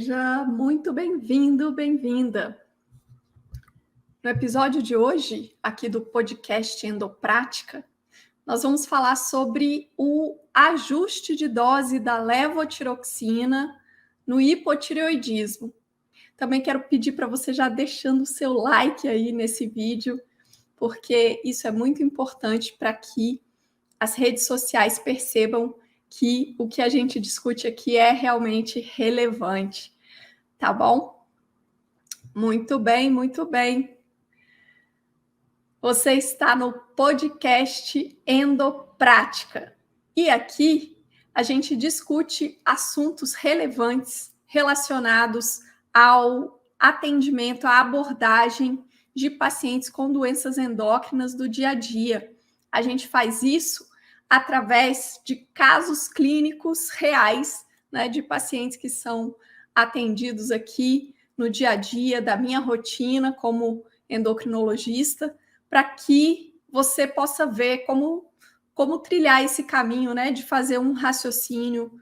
Seja muito bem-vindo, bem-vinda. No episódio de hoje, aqui do podcast Endoprática, nós vamos falar sobre o ajuste de dose da levotiroxina no hipotireoidismo. Também quero pedir para você já deixando o seu like aí nesse vídeo, porque isso é muito importante para que as redes sociais percebam que o que a gente discute aqui é realmente relevante. Tá bom? Muito bem, muito bem. Você está no podcast Endoprática. E aqui a gente discute assuntos relevantes relacionados ao atendimento, à abordagem de pacientes com doenças endócrinas do dia a dia. A gente faz isso através de casos clínicos reais, né, de pacientes que são atendidos aqui no dia a dia da minha rotina como endocrinologista, para que você possa ver como trilhar esse caminho, né, de fazer um raciocínio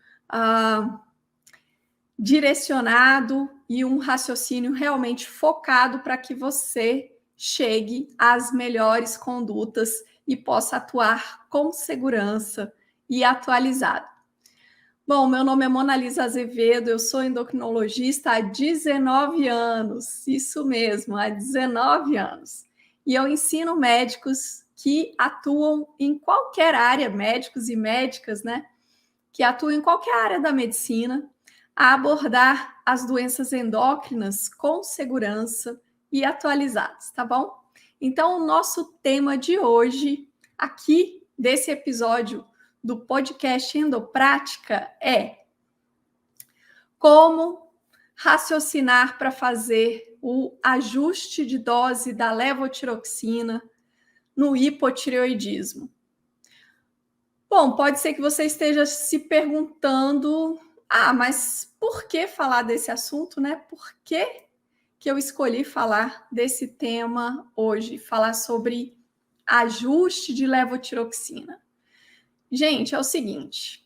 direcionado e um raciocínio realmente focado para que você chegue às melhores condutas e possa atuar com segurança e atualizado. Bom, meu nome é Monalisa Azevedo, eu sou endocrinologista há 19 anos, isso mesmo, há 19 anos. E eu ensino médicos que atuam em qualquer área, médicos e médicas, né, que atuam em qualquer área da medicina, a abordar as doenças endócrinas com segurança e atualizados, tá bom? Então, o nosso tema de hoje, aqui desse episódio do podcast Endoprática, é como raciocinar para fazer o ajuste de dose da levotiroxina no hipotireoidismo. Bom, pode ser que você esteja se perguntando, mas por que falar desse assunto, né? Por que eu escolhi falar desse tema hoje, falar sobre ajuste de levotiroxina? Gente, é o seguinte,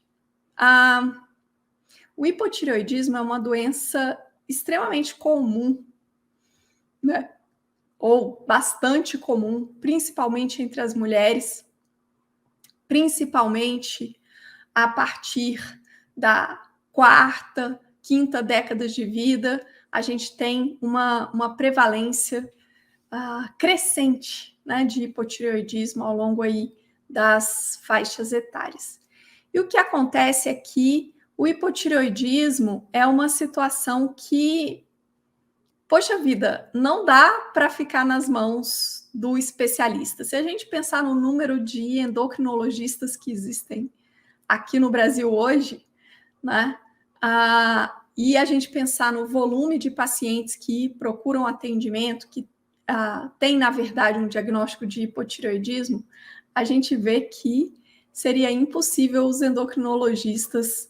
o hipotireoidismo é uma doença extremamente comum, né? Ou bastante comum, principalmente entre as mulheres, principalmente a partir da quarta, quinta década de vida, a gente tem uma prevalência crescente, né, de hipotireoidismo ao longo aí das faixas etárias. E o que acontece é que o hipotireoidismo é uma situação que, poxa vida, não dá para ficar nas mãos do especialista. Se a gente pensar no número de endocrinologistas que existem aqui no Brasil hoje, né, e a gente pensar no volume de pacientes que procuram atendimento, que tem, na verdade, um diagnóstico de hipotireoidismo, a gente vê que seria impossível os endocrinologistas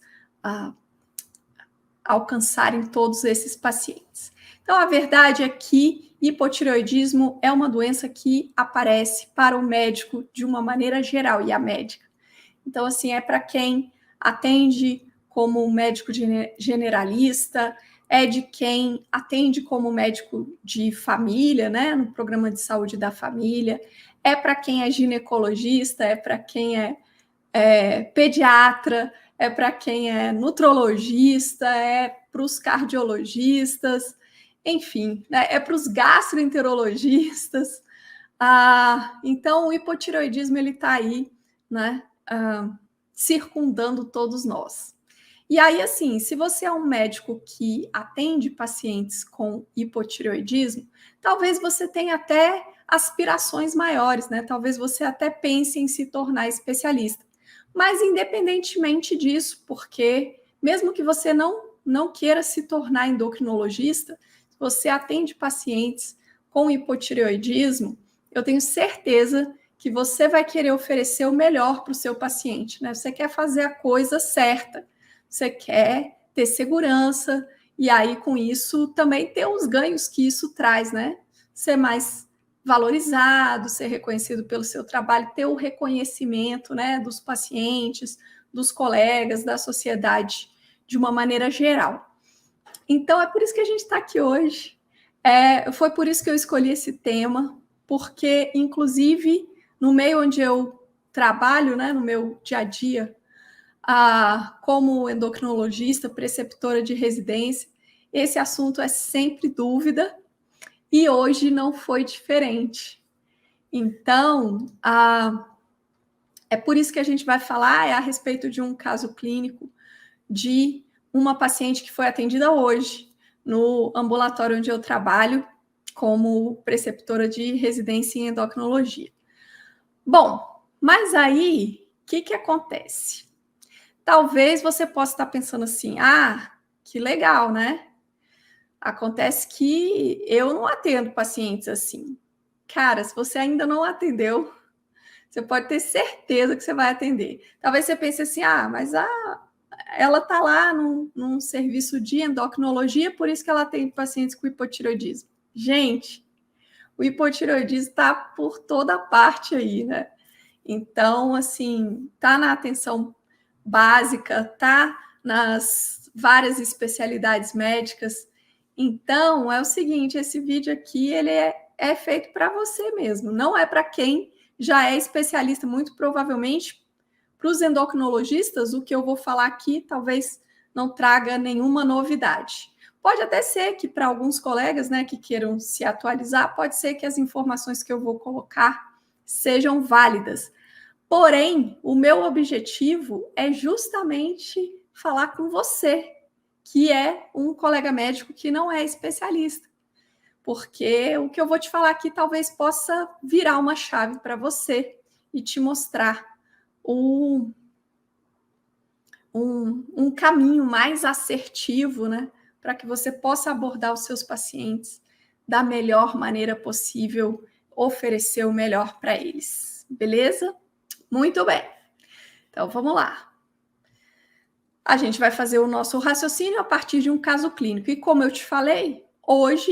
alcançarem todos esses pacientes. Então, a verdade é que hipotireoidismo é uma doença que aparece para o médico de uma maneira geral, e a médica. Então, assim, é para quem atende como médico generalista, é de quem atende como médico de família, né, no programa de saúde da família, é para quem é ginecologista, é para quem é pediatra, é para quem é nutrologista, é para os cardiologistas, enfim, né, é para os gastroenterologistas. Então, o hipotireoidismo ele está aí, né, circundando todos nós. E aí, assim, se você é um médico que atende pacientes com hipotireoidismo, talvez você tenha até aspirações maiores, né? Talvez você até pense em se tornar especialista. Mas independentemente disso, porque mesmo que você não queira se tornar endocrinologista, se você atende pacientes com hipotireoidismo, eu tenho certeza que você vai querer oferecer o melhor para o seu paciente, né? Você quer fazer a coisa certa. Você quer ter segurança, e aí com isso também ter os ganhos que isso traz, né? Ser mais valorizado, ser reconhecido pelo seu trabalho, ter o reconhecimento, né, dos pacientes, dos colegas, da sociedade, de uma maneira geral. Então, é por isso que a gente está aqui hoje. Foi por isso que eu escolhi esse tema, porque, inclusive, no meio onde eu trabalho, né, no meu dia a dia, como endocrinologista, preceptora de residência, esse assunto é sempre dúvida, e hoje não foi diferente. Então, é por isso que a gente vai falar a respeito de um caso clínico de uma paciente que foi atendida hoje no ambulatório onde eu trabalho como preceptora de residência em endocrinologia. Bom, mas aí, o que acontece? Talvez você possa estar pensando assim, que legal, né? Acontece que eu não atendo pacientes assim. Cara, se você ainda não atendeu, você pode ter certeza que você vai atender. Talvez você pense assim, mas ela está lá num serviço de endocrinologia, por isso que ela tem pacientes com hipotireoidismo. Gente, o hipotireoidismo está por toda parte aí, né? Então, assim, tá na atenção básica, tá nas várias especialidades médicas. Então, é o seguinte, esse vídeo aqui, ele é feito para você mesmo, não é para quem já é especialista, muito provavelmente para os endocrinologistas, o que eu vou falar aqui talvez não traga nenhuma novidade. Pode até ser que para alguns colegas, né, que queiram se atualizar, pode ser que as informações que eu vou colocar sejam válidas. Porém, o meu objetivo é justamente falar com você, que é um colega médico que não é especialista. Porque o que eu vou te falar aqui talvez possa virar uma chave para você e te mostrar um caminho mais assertivo, né, para que você possa abordar os seus pacientes da melhor maneira possível, oferecer o melhor para eles. Beleza? Muito bem. Então, vamos lá. A gente vai fazer o nosso raciocínio a partir de um caso clínico. E como eu te falei, hoje,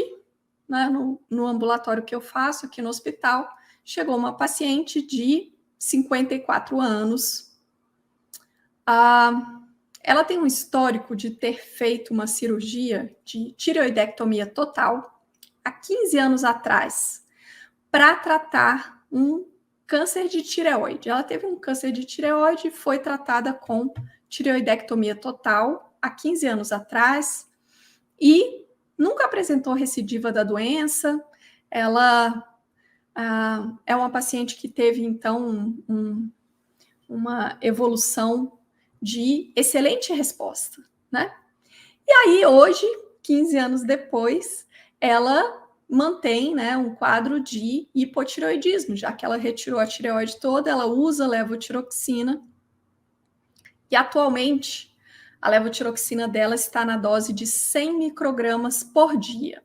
né, no ambulatório que eu faço aqui no hospital, chegou uma paciente de 54 anos. Ela tem um histórico de ter feito uma cirurgia de tireoidectomia total há 15 anos atrás para tratar um câncer de tireoide. Ela teve um câncer de tireoide e foi tratada com tireoidectomia total há 15 anos atrás e nunca apresentou recidiva da doença. Ela é uma paciente que teve, então, uma evolução de excelente resposta, né? E aí, hoje, 15 anos depois, ela mantém, né, um quadro de hipotireoidismo, já que ela retirou a tireoide toda, ela usa levotiroxina e atualmente a levotiroxina dela está na dose de 100 microgramas por dia.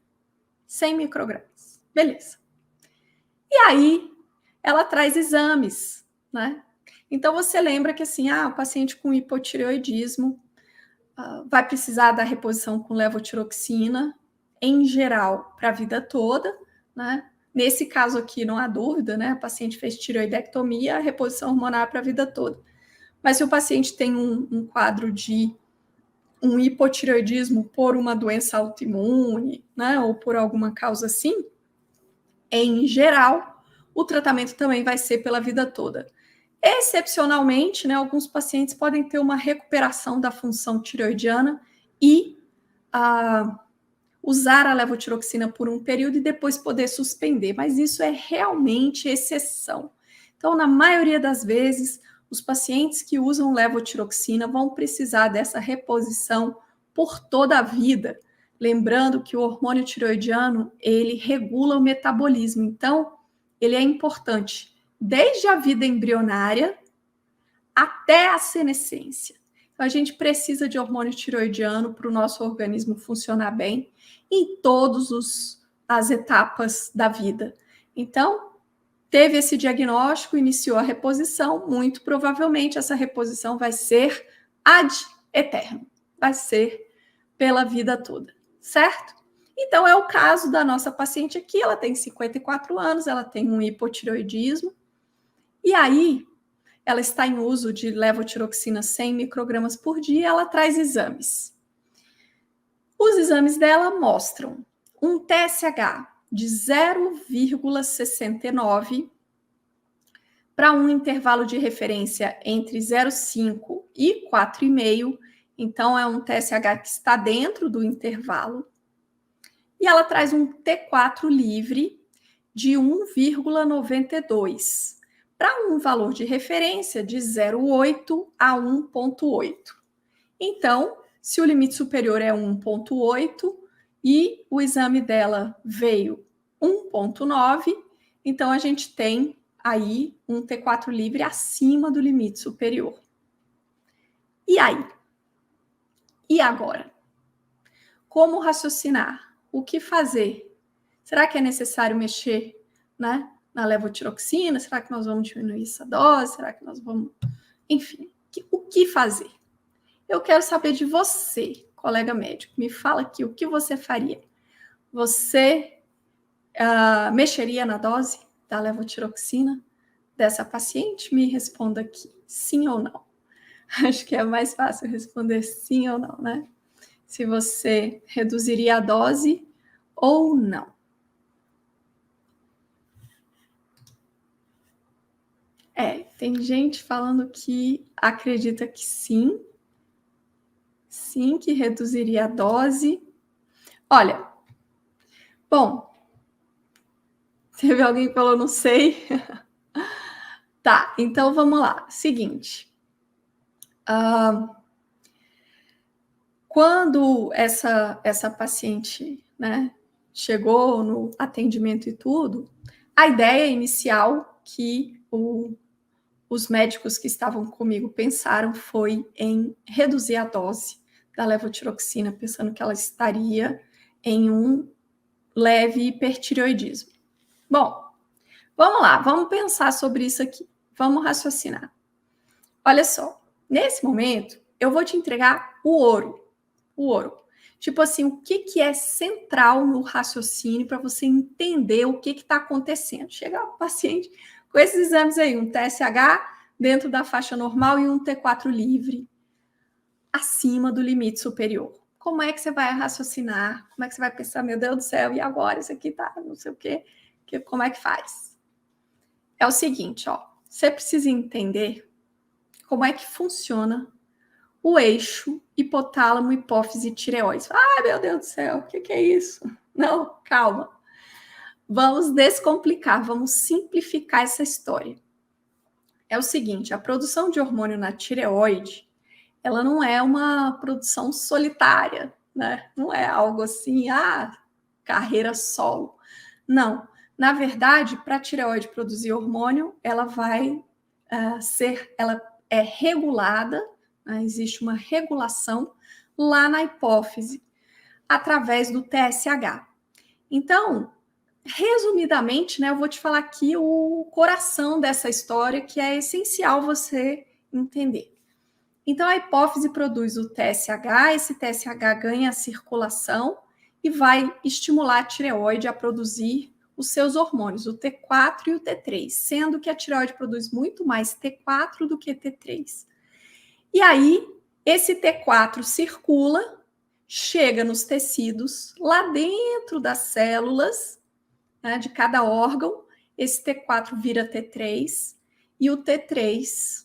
100 microgramas. Beleza. E aí, ela traz exames, né? Então, você lembra que, assim, o paciente com hipotireoidismo vai precisar da reposição com levotiroxina, em geral, para a vida toda, né? Nesse caso aqui, não há dúvida, né? A paciente fez tireoidectomia, a reposição hormonal para a vida toda. Mas se o paciente tem um quadro de um hipotireoidismo por uma doença autoimune, né? Ou por alguma causa assim, em geral, o tratamento também vai ser pela vida toda. Excepcionalmente, né, alguns pacientes podem ter uma recuperação da função tireoidiana e usar a levotiroxina por um período e depois poder suspender, mas isso é realmente exceção. Então, na maioria das vezes, os pacientes que usam levotiroxina vão precisar dessa reposição por toda a vida. Lembrando que o hormônio tireoidiano, ele regula o metabolismo, então ele é importante desde a vida embrionária até a senescência. Então, a gente precisa de hormônio tireoidiano para o nosso organismo funcionar bem em todas as etapas da vida. Então, teve esse diagnóstico, iniciou a reposição, muito provavelmente essa reposição vai ser ad eterno, vai ser pela vida toda, certo? Então, é o caso da nossa paciente aqui, ela tem 54 anos, ela tem um hipotireoidismo, e aí ela está em uso de levotiroxina 100 microgramas por dia, ela traz exames. Os exames dela mostram um TSH de 0,69 para um intervalo de referência entre 0,5 e 4,5. Então, é um TSH que está dentro do intervalo. E ela traz um T4 livre de 1,92 para um valor de referência de 0,8 a 1,8. Então, se o limite superior é 1,8 e o exame dela veio 1,9, então a gente tem aí um T4 livre acima do limite superior. E aí? E agora? Como raciocinar? O que fazer? Será que é necessário mexer, né, na levotiroxina? Será que nós vamos diminuir essa dose? Será que nós vamos... Enfim, o que fazer? Eu quero saber de você, colega médico. Me fala aqui o que você faria. Você mexeria na dose da levotiroxina dessa paciente? Me responda aqui, sim ou não. Acho que é mais fácil responder sim ou não, né? Se você reduziria a dose ou não. Tem gente falando que acredita que sim, que reduziria a dose. Olha, bom, teve alguém que falou não sei. Tá, então vamos lá. Seguinte, quando essa paciente, né, chegou no atendimento e tudo, a ideia inicial que os médicos que estavam comigo pensaram foi em reduzir a dose da levotiroxina, pensando que ela estaria em um leve hipertireoidismo. Bom, vamos lá, vamos pensar sobre isso aqui. Vamos raciocinar. Olha só, nesse momento, eu vou te entregar o ouro. O ouro. Tipo assim, o que é central no raciocínio para você entender o que está acontecendo. Chega o paciente com esses exames aí, um TSH dentro da faixa normal e um T4 livre, acima do limite superior. Como é que você vai raciocinar? Como é que você vai pensar, meu Deus do céu, e agora isso aqui tá não sei o quê? Como é que faz? É o seguinte, ó, você precisa entender como é que funciona o eixo hipotálamo, hipófise e tireoide. Ai, meu Deus do céu, o que é isso? Não, calma. Vamos descomplicar, vamos simplificar essa história. É o seguinte, a produção de hormônio na tireoide, ela não é uma produção solitária, né? Não é algo assim, carreira solo. Não. Na verdade, para a tireoide produzir hormônio, ela vai ela é regulada, né? Existe uma regulação lá na hipófise, através do TSH. Então, resumidamente, né, eu vou te falar aqui o coração dessa história, que é essencial você entender. Então, a hipófise produz o TSH, esse TSH ganha a circulação e vai estimular a tireoide a produzir os seus hormônios, o T4 e o T3, sendo que a tireoide produz muito mais T4 do que T3. E aí, esse T4 circula, chega nos tecidos, lá dentro das células, né, de cada órgão, esse T4 vira T3, e o T3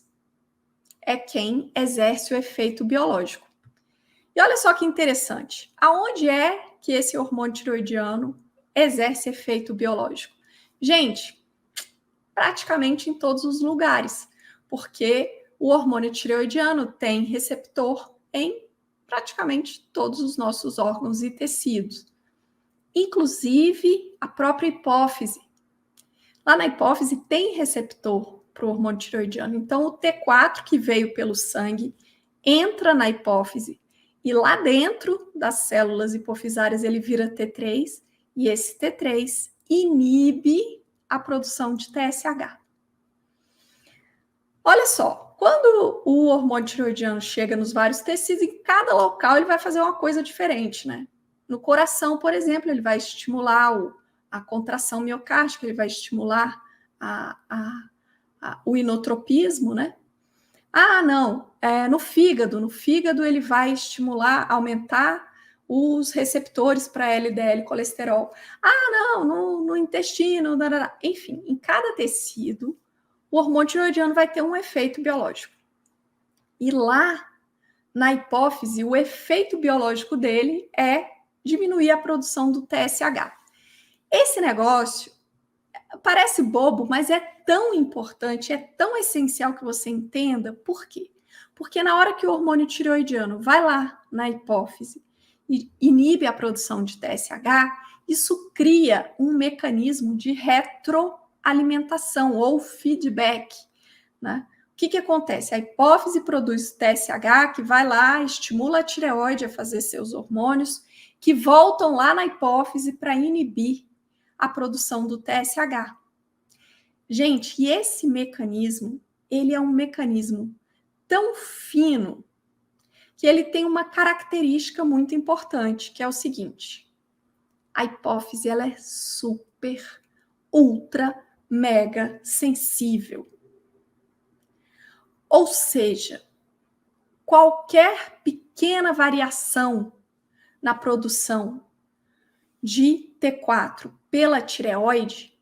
é quem exerce o efeito biológico. E olha só que interessante, aonde é que esse hormônio tiroidiano exerce efeito biológico? Gente, praticamente em todos os lugares, porque o hormônio tireoidiano tem receptor em praticamente todos os nossos órgãos e tecidos, inclusive a própria hipófise. Lá na hipófise tem receptor para o hormônio tireoidiano, então o T4 que veio pelo sangue entra na hipófise e lá dentro das células hipofisárias ele vira T3 e esse T3 inibe a produção de TSH. Olha só, quando o hormônio tireoidiano chega nos vários tecidos, em cada local ele vai fazer uma coisa diferente, né? No coração, por exemplo, ele vai estimular a contração miocárdica, ele vai estimular o inotropismo, né? Não, no fígado ele vai estimular, aumentar os receptores para LDL colesterol. Ah, não, no intestino, enfim, em cada tecido, o hormônio tireoidiano vai ter um efeito biológico. E lá, na hipófise, o efeito biológico dele é diminuir a produção do TSH. Esse negócio parece bobo, mas é tão importante, é tão essencial que você entenda. Por quê? Porque na hora que o hormônio tireoidiano vai lá na hipófise e inibe a produção de TSH, isso cria um mecanismo de retroalimentação ou feedback, né? O que acontece? A hipófise produz TSH que vai lá, estimula a tireoide a fazer seus hormônios, que voltam lá na hipófise para inibir a produção do TSH. Gente, e esse mecanismo, ele é um mecanismo tão fino que ele tem uma característica muito importante, que é o seguinte: a hipófise ela é super, ultra, mega sensível. Ou seja, qualquer pequena variação na produção de T4 pela tireoide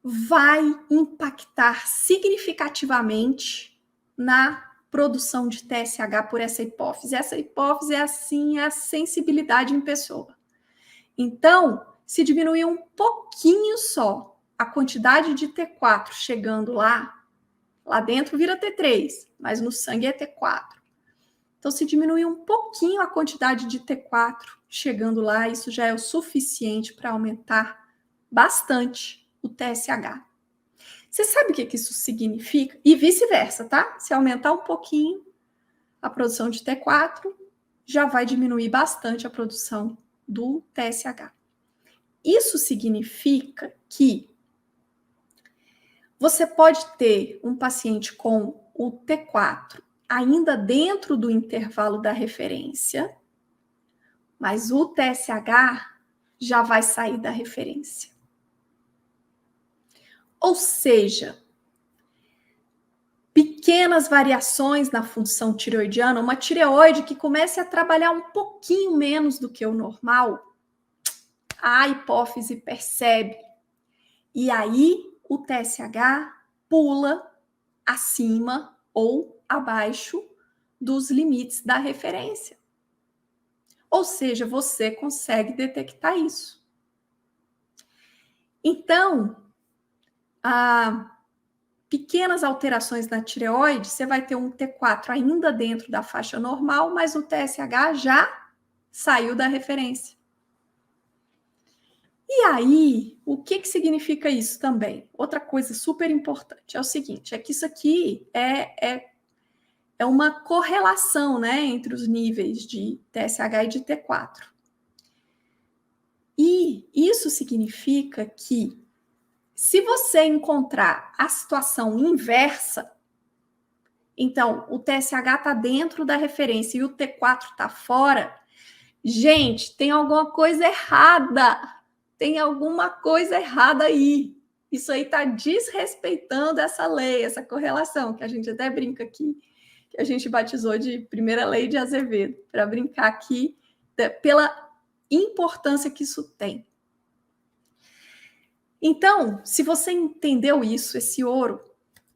vai impactar significativamente na produção de TSH por essa hipófise. Essa hipófise é assim, a sensibilidade em pessoa. Então, se diminuir um pouquinho só a quantidade de T4 chegando lá dentro vira T3, mas no sangue é T4. Então, se diminuir um pouquinho a quantidade de T4 chegando lá, isso já é o suficiente para aumentar bastante o TSH. Você sabe o que isso significa? E vice-versa, tá? Se aumentar um pouquinho a produção de T4, já vai diminuir bastante a produção do TSH. Isso significa que você pode ter um paciente com o T4 ainda dentro do intervalo da referência, mas o TSH já vai sair da referência. Ou seja, pequenas variações na função tireoidiana, uma tireoide que comece a trabalhar um pouquinho menos do que o normal, a hipófise percebe. E aí o TSH pula acima ou abaixo dos limites da referência. Ou seja, você consegue detectar isso. Então, pequenas alterações na tireoide, você vai ter um T4 ainda dentro da faixa normal, mas o TSH já saiu da referência. E aí, o que significa isso também? Outra coisa super importante é o seguinte, é que isso aqui é uma correlação, né, entre os níveis de TSH e de T4. E isso significa que se você encontrar a situação inversa, então o TSH está dentro da referência e o T4 está fora, gente, tem alguma coisa errada. Tem alguma coisa errada aí. Isso aí está desrespeitando essa lei, essa correlação, que a gente até brinca aqui, que a gente batizou de primeira lei de Azevedo, para brincar aqui pela importância que isso tem. Então, se você entendeu isso, esse ouro,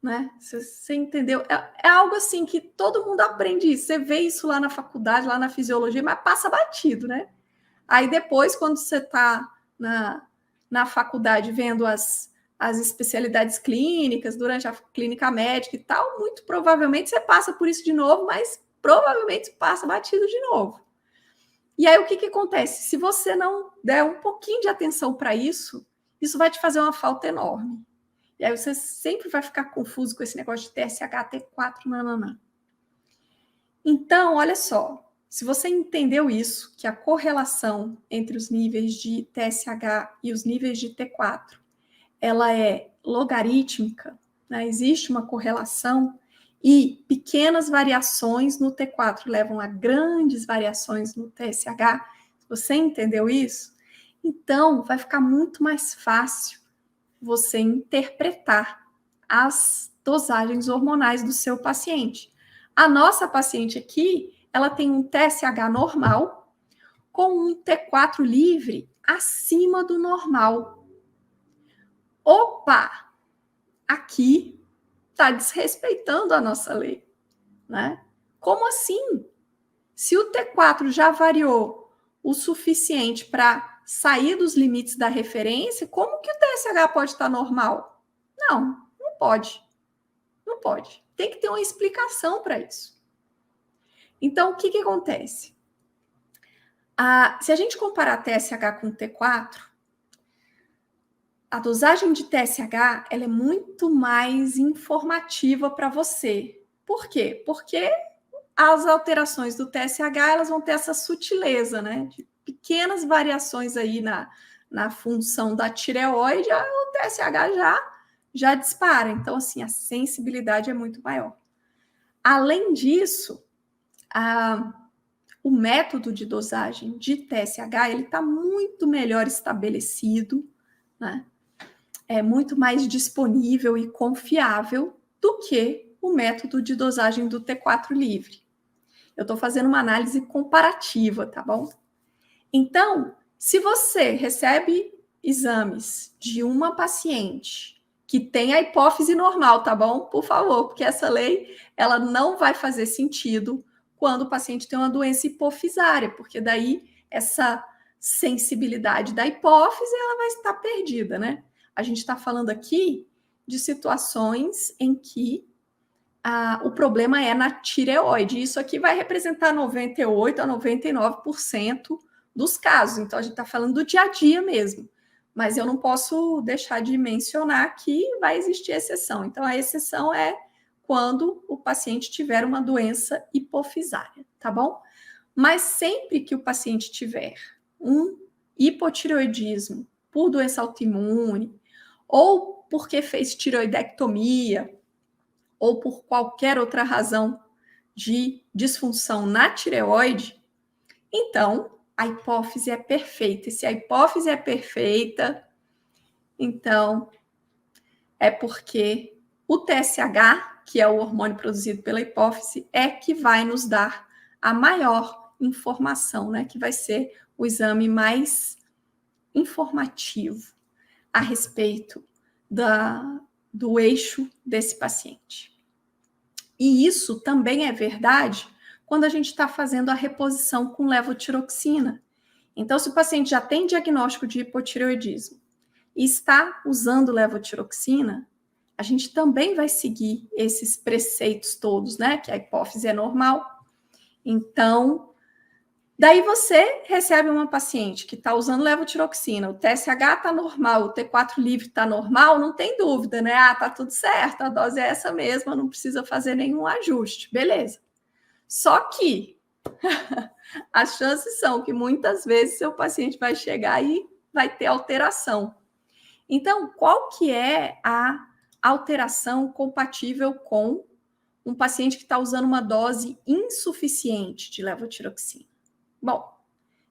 né? Se você entendeu, é algo assim que todo mundo aprende isso. Você vê isso lá na faculdade, lá na fisiologia, mas passa batido, né? Aí depois, quando você está na faculdade vendo as especialidades clínicas, durante a clínica médica e tal, muito provavelmente você passa por isso de novo, mas provavelmente passa batido de novo. E aí o que acontece? Se você não der um pouquinho de atenção para isso, isso vai te fazer uma falta enorme. E aí você sempre vai ficar confuso com esse negócio de TSH, T4, nananã. Então, olha só. Se você entendeu isso, que a correlação entre os níveis de TSH e os níveis de T4, ela é logarítmica, né? Existe uma correlação e pequenas variações no T4 levam a grandes variações no TSH. Se você entendeu isso, então vai ficar muito mais fácil você interpretar as dosagens hormonais do seu paciente. A nossa paciente aqui, ela tem um TSH normal com um T4 livre acima do normal. Opa! Aqui está desrespeitando a nossa lei, né? Como assim? Se o T4 já variou o suficiente para sair dos limites da referência, como que o TSH pode estar normal? Não, não pode. Não pode. Tem que ter uma explicação para isso. Então, o que acontece? Se a gente comparar TSH com T4, a dosagem de TSH ela é muito mais informativa para você. Por quê? Porque as alterações do TSH elas vão ter essa sutileza, né? De pequenas variações aí na função da tireoide, o TSH já dispara. Então, assim, a sensibilidade é muito maior. Além disso, o método de dosagem de TSH ele está muito melhor estabelecido, né? É muito mais disponível e confiável do que o método de dosagem do T4 livre. Eu estou fazendo uma análise comparativa, tá bom? Então, se você recebe exames de uma paciente que tem a hipófise normal, tá bom? Por favor, porque essa lei ela não vai fazer sentido quando o paciente tem uma doença hipofisária, porque daí essa sensibilidade da hipófise ela vai estar perdida, né? A gente está falando aqui de situações em que o problema é na tireoide. Isso aqui vai representar 98% a 99% dos casos. Então, a gente está falando do dia a dia mesmo. Mas eu não posso deixar de mencionar que vai existir exceção. Então, a exceção é quando o paciente tiver uma doença hipofisária, tá bom? Mas sempre que o paciente tiver um hipotireoidismo por doença autoimune, ou porque fez tireoidectomia, ou por qualquer outra razão de disfunção na tireoide, então a hipófise é perfeita. E se a hipófise é perfeita, então é porque o TSH, que é o hormônio produzido pela hipófise, é que vai nos dar a maior informação, né? Que vai ser o exame mais informativo a respeito do eixo desse paciente. E isso também é verdade quando a gente está fazendo a reposição com levotiroxina. Então, se o paciente já tem diagnóstico de hipotireoidismo e está usando levotiroxina, a gente também vai seguir esses preceitos todos, né? Que a hipófise é normal. Então, daí você recebe uma paciente que está usando levotiroxina, o TSH está normal, o T4 livre está normal, não tem dúvida, né? Tá tudo certo, a dose é essa mesma, não precisa fazer nenhum ajuste, beleza. Só que as chances são que muitas vezes seu paciente vai chegar e vai ter alteração. Então, qual que é a alteração compatível com um paciente que está usando uma dose insuficiente de levotiroxina? Bom,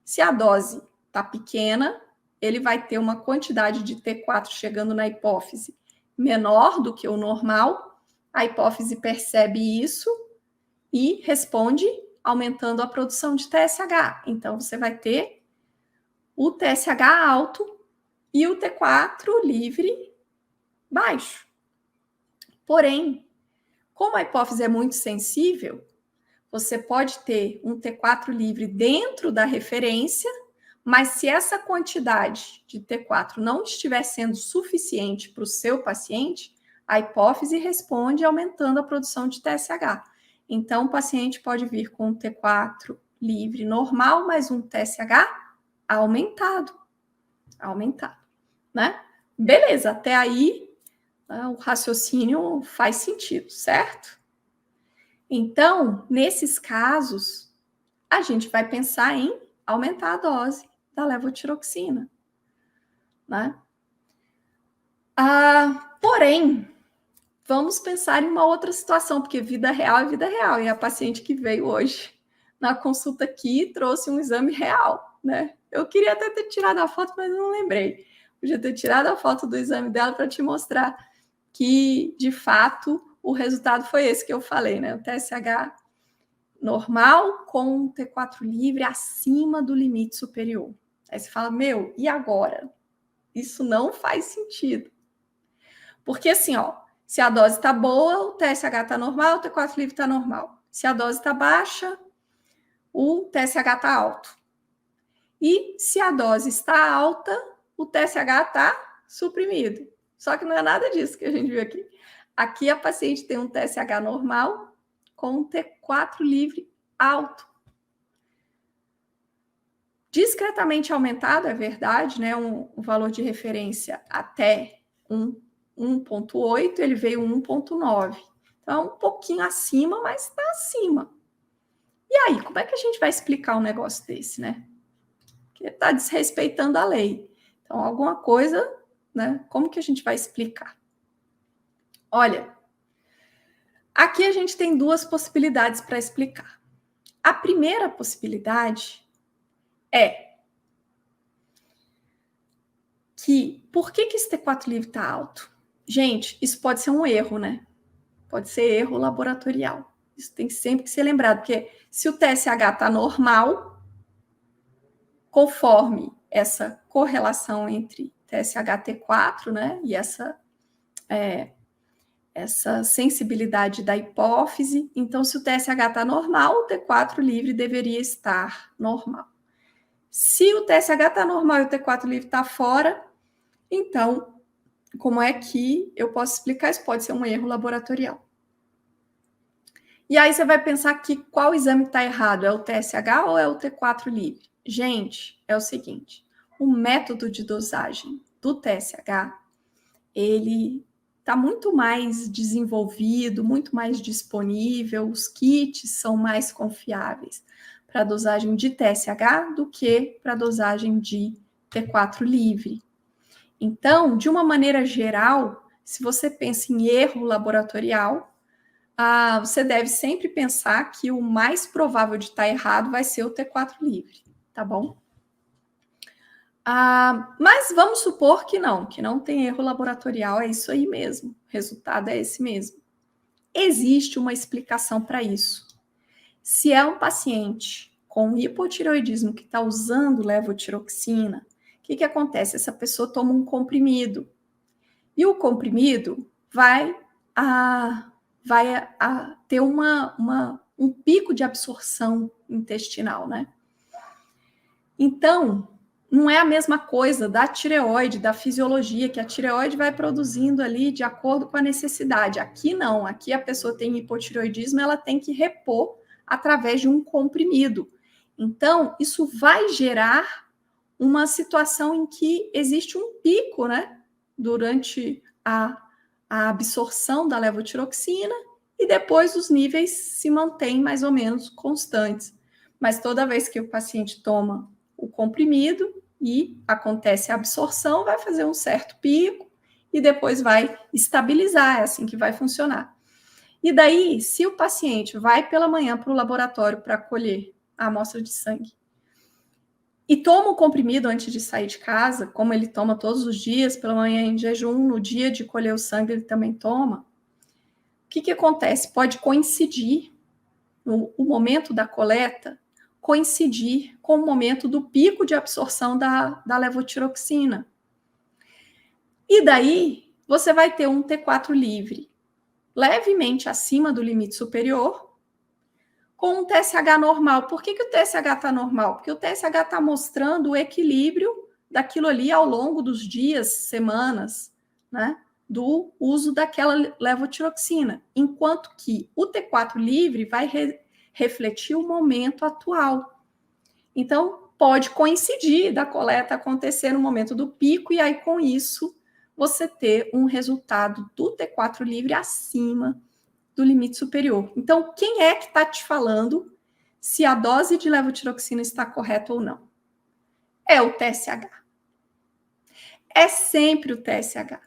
se a dose está pequena, ele vai ter uma quantidade de T4 chegando na hipófise menor do que o normal. A hipófise percebe isso e responde aumentando a produção de TSH. Então, você vai ter o TSH alto e o T4 livre baixo. Porém, como a hipófise é muito sensível, você pode ter um T4 livre dentro da referência, mas se essa quantidade de T4 não estiver sendo suficiente para o seu paciente, a hipófise responde aumentando a produção de TSH. Então, o paciente pode vir com um T4 livre normal, mas um TSH aumentado, né? Beleza, até aí o raciocínio faz sentido, certo? Então, nesses casos, a gente vai pensar em aumentar a dose da levotiroxina, né? Porém, vamos pensar em uma outra situação, porque vida real é vida real, e a paciente que veio hoje na consulta aqui trouxe um exame real, né? Eu queria até ter tirado a foto, mas não lembrei. Podia ter tirado a foto do exame dela para te mostrar que, de fato, o resultado foi esse que eu falei, né? O TSH normal com um T4 livre acima do limite superior. Aí você fala, e agora? Isso não faz sentido. Porque assim, se a dose está boa, o TSH está normal, o T4 livre está normal. Se a dose está baixa, o TSH está alto. E se a dose está alta, o TSH está suprimido. Só que não é nada disso que a gente viu aqui. Aqui a paciente tem um TSH normal com um T4 livre alto. Discretamente aumentado, é verdade, né? Um valor de referência até 1,8, ele veio 1,9. Então, um pouquinho acima, mas está acima. E aí, como é que a gente vai explicar um negócio desse, né? Porque está desrespeitando a lei. Então, alguma coisa, né? Como que a gente vai explicar? Olha, aqui a gente tem duas possibilidades para explicar. A primeira possibilidade é que, por que esse T4 livre está alto? Gente, isso pode ser um erro, né? Pode ser erro laboratorial. Isso tem sempre que ser lembrado, porque se o TSH está normal, conforme essa correlação entre TSH-T4, né, e essa sensibilidade da hipófise, então se o TSH está normal, o T4 livre deveria estar normal. Se o TSH está normal e o T4 livre está fora, então, como é que eu posso explicar? Isso pode ser um erro laboratorial. E aí você vai pensar que qual exame está errado? É o TSH ou é o T4 livre? Gente, é o seguinte, o método de dosagem do TSH, ele está muito mais desenvolvido, muito mais disponível, os kits são mais confiáveis para a dosagem de TSH do que para a dosagem de T4 livre. Então, de uma maneira geral, se você pensa em erro laboratorial, você deve sempre pensar que o mais provável de estar errado vai ser o T4 livre, tá bom? Mas vamos supor que não tem erro laboratorial, é isso aí mesmo, o resultado é esse mesmo. Existe uma explicação para isso. Se é um paciente com hipotireoidismo que está usando levotiroxina, o que acontece? Essa pessoa toma um comprimido, e o comprimido vai ter um pico de absorção intestinal, né? Então, não é a mesma coisa da tireoide, da fisiologia, que a tireoide vai produzindo ali de acordo com a necessidade. Aqui não, aqui a pessoa tem hipotireoidismo, ela tem que repor através de um comprimido. Então, isso vai gerar uma situação em que existe um pico, né? Durante a absorção da levotiroxina e depois os níveis se mantêm mais ou menos constantes. Mas toda vez que o paciente toma o comprimido e acontece a absorção, vai fazer um certo pico e depois vai estabilizar, é assim que vai funcionar. E daí, se o paciente vai pela manhã para o laboratório para colher a amostra de sangue e toma o comprimido antes de sair de casa, como ele toma todos os dias, pela manhã em jejum, no dia de colher o sangue ele também toma, o que acontece? Pode coincidir, o momento da coleta, coincidir com o momento do pico de absorção da levotiroxina. E daí, você vai ter um T4 livre, levemente acima do limite superior, com um TSH normal. Por que o TSH está normal? Porque o TSH está mostrando o equilíbrio daquilo ali ao longo dos dias, semanas, né? Do uso daquela levotiroxina. Enquanto que o T4 livre vai refletir o momento atual. Então, pode coincidir da coleta acontecer no momento do pico e aí, com isso, você ter um resultado do T4 livre acima do limite superior. Então, quem é que está te falando se a dose de levotiroxina está correta ou não? É o TSH. É sempre o TSH.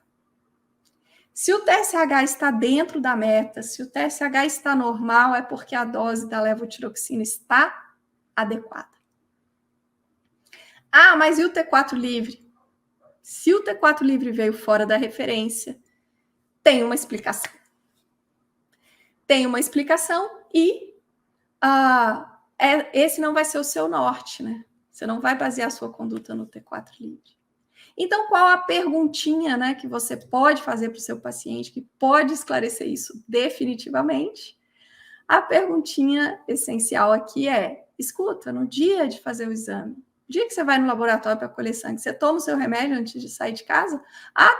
Se o TSH está dentro da meta, se o TSH está normal, é porque a dose da levotiroxina está adequada. Mas e o T4 livre? Se o T4 livre veio fora da referência, tem uma explicação. Tem uma explicação e esse não vai ser o seu norte, né? Você não vai basear a sua conduta no T4 livre. Então, qual a perguntinha, né, que você pode fazer para o seu paciente que pode esclarecer isso definitivamente? A perguntinha essencial aqui é: escuta, no dia de fazer o exame, no dia que você vai no laboratório para colher sangue, você toma o seu remédio antes de sair de casa?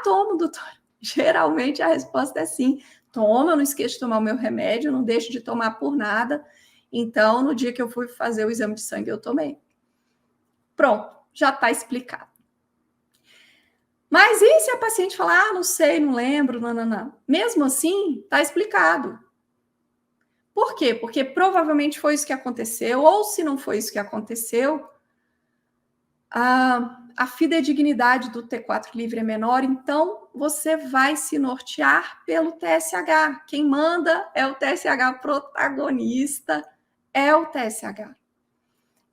Tomo, doutor. Geralmente a resposta é sim. Toma, eu não esqueço de tomar o meu remédio, não deixo de tomar por nada. Então, no dia que eu fui fazer o exame de sangue, eu tomei. Pronto, já está explicado. Mas e se a paciente falar, não sei, não lembro, não. Mesmo assim, está explicado. Por quê? Porque provavelmente foi isso que aconteceu, ou se não foi isso que aconteceu, a fidedignidade do T4 livre é menor, então você vai se nortear pelo TSH. Quem manda é o TSH, protagonista é o TSH.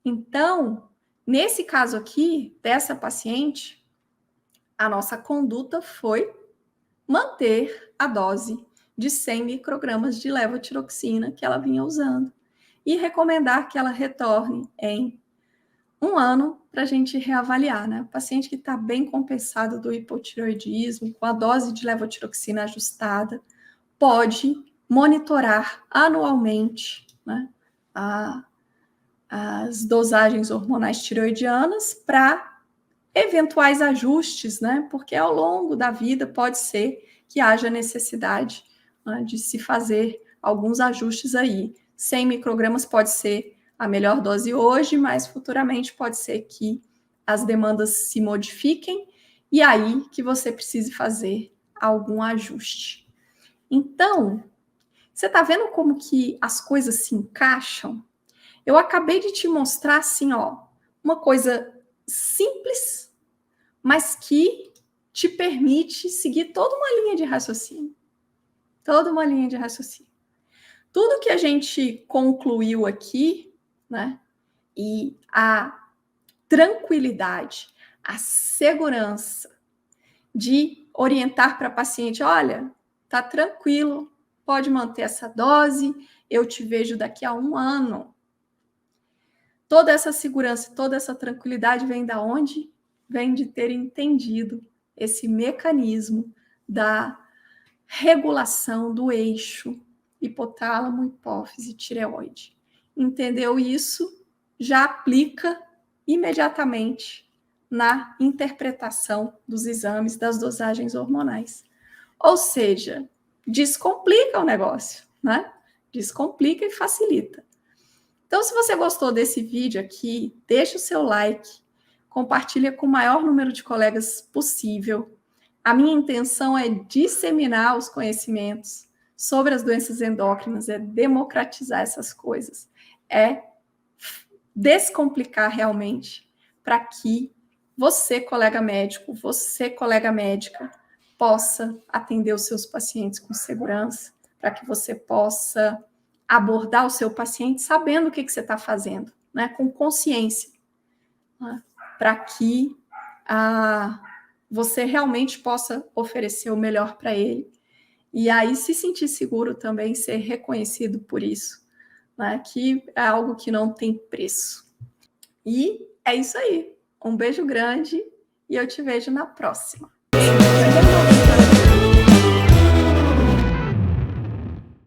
Então, nesse caso aqui, dessa paciente, a nossa conduta foi manter a dose de 100 microgramas de levotiroxina que ela vinha usando e recomendar que ela retorne em 1 ano para a gente reavaliar, né? O paciente que está bem compensado do hipotireoidismo, com a dose de levotiroxina ajustada, pode monitorar anualmente, né, as dosagens hormonais tireoidianas para eventuais ajustes, né? Porque ao longo da vida pode ser que haja necessidade, né, de se fazer alguns ajustes aí. 100 microgramas pode ser a melhor dose hoje, mas futuramente pode ser que as demandas se modifiquem e aí que você precise fazer algum ajuste. Então, você está vendo como que as coisas se encaixam? Eu acabei de te mostrar assim, uma coisa simples, mas que te permite seguir toda uma linha de raciocínio. Toda uma linha de raciocínio. Tudo que a gente concluiu aqui, né? E a tranquilidade, a segurança de orientar para a paciente, olha, tá tranquilo, pode manter essa dose, eu te vejo daqui a 1 ano. Toda essa segurança, toda essa tranquilidade vem da onde? Vem de ter entendido esse mecanismo da regulação do eixo hipotálamo, hipófise, tireoide. Entendeu isso? Já aplica imediatamente na interpretação dos exames das dosagens hormonais. Ou seja, descomplica o negócio, né? Descomplica e facilita. Então, se você gostou desse vídeo aqui, deixa o seu like, compartilha com o maior número de colegas possível. A minha intenção é disseminar os conhecimentos sobre as doenças endócrinas, é democratizar essas coisas, é descomplicar realmente para que você, colega médico, você, colega médica, possa atender os seus pacientes com segurança, para que você possa abordar o seu paciente sabendo o que você está fazendo, né? Com consciência, né? Para que você realmente possa oferecer o melhor para ele. E aí se sentir seguro também, ser reconhecido por isso, né? Que é algo que não tem preço. E é isso aí. Um beijo grande e eu te vejo na próxima.